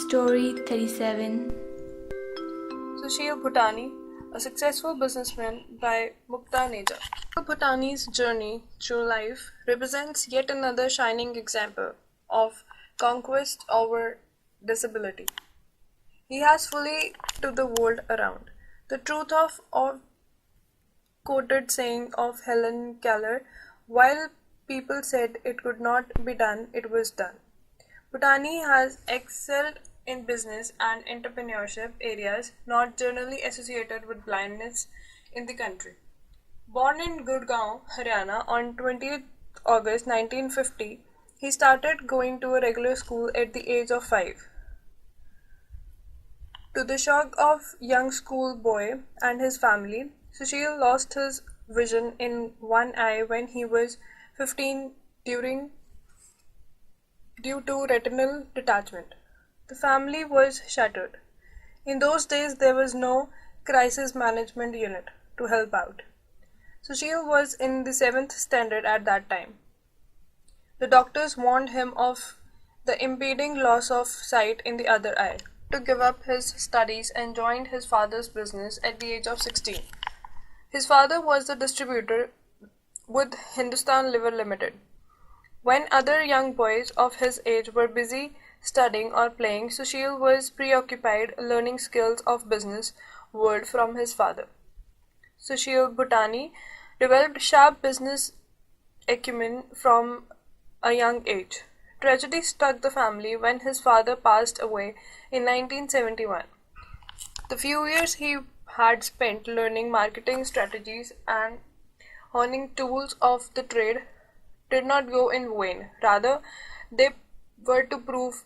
Story 37. Sushil Bhutani, a successful businessman by Mukta Neja. Sushil Bhutani's journey through life represents yet another shining example of conquest over disability. He has fully to the world around. The truth of quoted saying of Helen Keller, while people said it could not be done, it was done. Bhutani has excelled in business and entrepreneurship areas not generally associated with blindness in the country. Born in Gurgaon, Haryana on 20th August 1950, he started going to a regular school at the age of 5. To the shock of young schoolboy and his family, Sushil lost his vision in one eye when he was 15 due to retinal detachment. The family was shattered. In those days, there was no crisis management unit to help out. Sushil was in the 7th standard at that time. The doctors warned him of the impending loss of sight in the other eye. To give up his studies and joined his father's business at the age of 16. His father was the distributor with Hindustan Liver Limited. When other young boys of his age were busy studying or playing, Sushil was preoccupied learning skills of business world from his father. Sushil Bhutani developed sharp business acumen from a young age. Tragedy struck the family when his father passed away in 1971. The few years he had spent learning marketing strategies and honing tools of the trade did not go in vain. Rather, they were to prove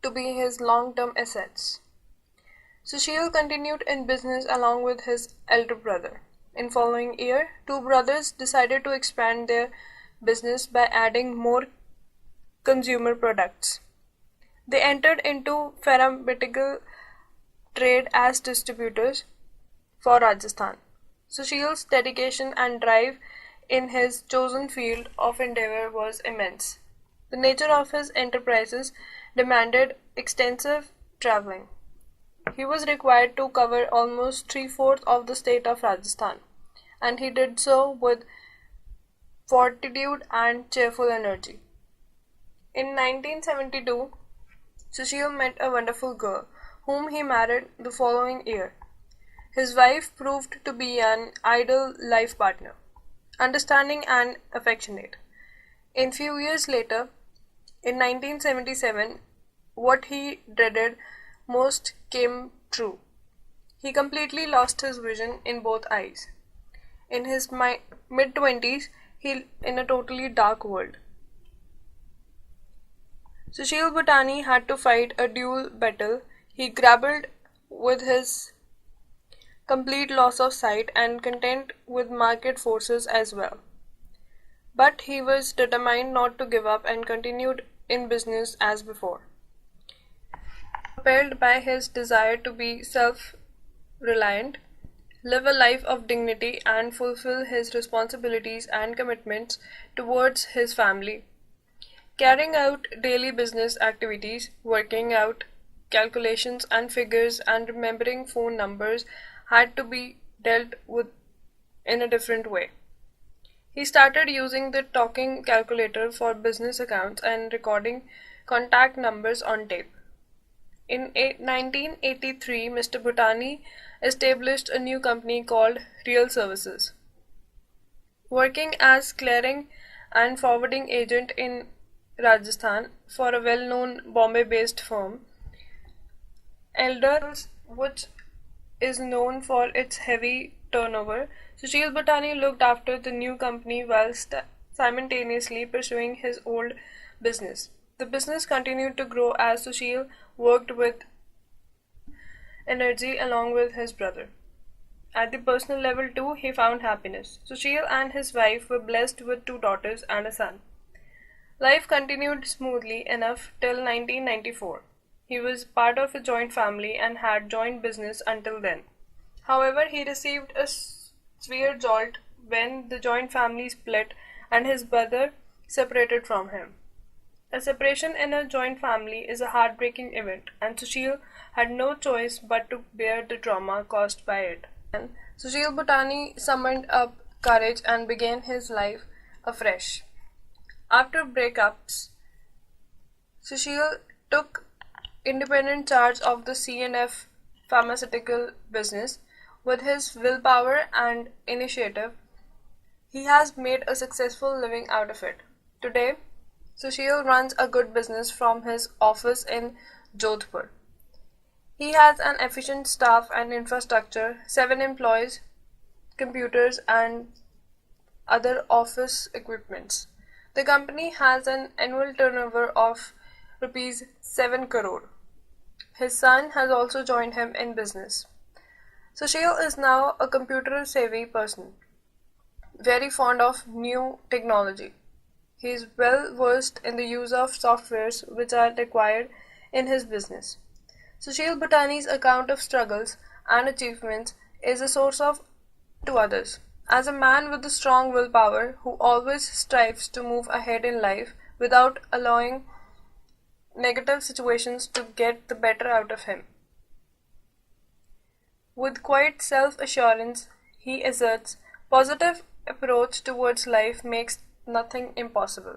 to be his long-term assets. Sushil continued in business along with his elder brother. In following year, two brothers decided to expand their business by adding more consumer products. They entered into pharmaceutical trade as distributors for Rajasthan. Sushil's dedication and drive in his chosen field of endeavor was immense. The nature of his enterprises demanded extensive traveling. He was required to cover almost three-fourths of the state of Rajasthan, and he did so with fortitude and cheerful energy. In 1972, Sushil met a wonderful girl, whom he married the following year. His wife proved to be an ideal life partner, understanding and affectionate. In few years later, in 1977, what he dreaded most came true. He completely lost his vision in both eyes. In his mid-20s, he in a totally dark world. Sushil Bhutani had to fight a dual battle. He grappled with his complete loss of sight and content with market forces as well. But he was determined not to give up and continued in business as before. Propelled by his desire to be self-reliant, live a life of dignity and fulfill his responsibilities and commitments towards his family. Carrying out daily business activities, working out calculations and figures and remembering phone numbers had to be dealt with in a different way. He started using the talking calculator for business accounts and recording contact numbers on tape. In 1983, Mr. Bhutani established a new company called Real Services. Working as clearing and forwarding agent in Rajasthan for a well-known Bombay-based firm, Elders, which is known for its heavy turnover, Sushil Bhutani looked after the new company whilst simultaneously pursuing his old business. The business continued to grow as Sushil worked with energy along with his brother. At the personal level too, he found happiness. Sushil and his wife were blessed with two daughters and a son. Life continued smoothly enough till 1994. He was part of a joint family and had joint business until then. However, he received a severe jolt when the joint family split and his brother separated from him. A separation in a joint family is a heartbreaking event, and Sushil had no choice but to bear the trauma caused by it. And Sushil Bhutani summoned up courage and began his life afresh. After breakups, Sushil took independent charge of the CNF pharmaceutical business. With his willpower and initiative, he has made a successful living out of it. Today, Sushil runs a good business from his office in Jodhpur. He has an efficient staff and infrastructure, 7 employees, computers, and other office equipments. The company has an annual turnover of rupees 7 crore. His son has also joined him in business. Sushil is now a computer savvy person, very fond of new technology. He is well versed in the use of softwares which are required in his business. Sushil Bhutani's account of struggles and achievements is a source of to others. As a man with a strong willpower who always strives to move ahead in life without allowing negative situations to get the better out of him. With quiet self-assurance, he asserts positive approach towards life makes nothing impossible.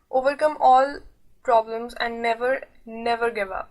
Overcome all problems and never give up.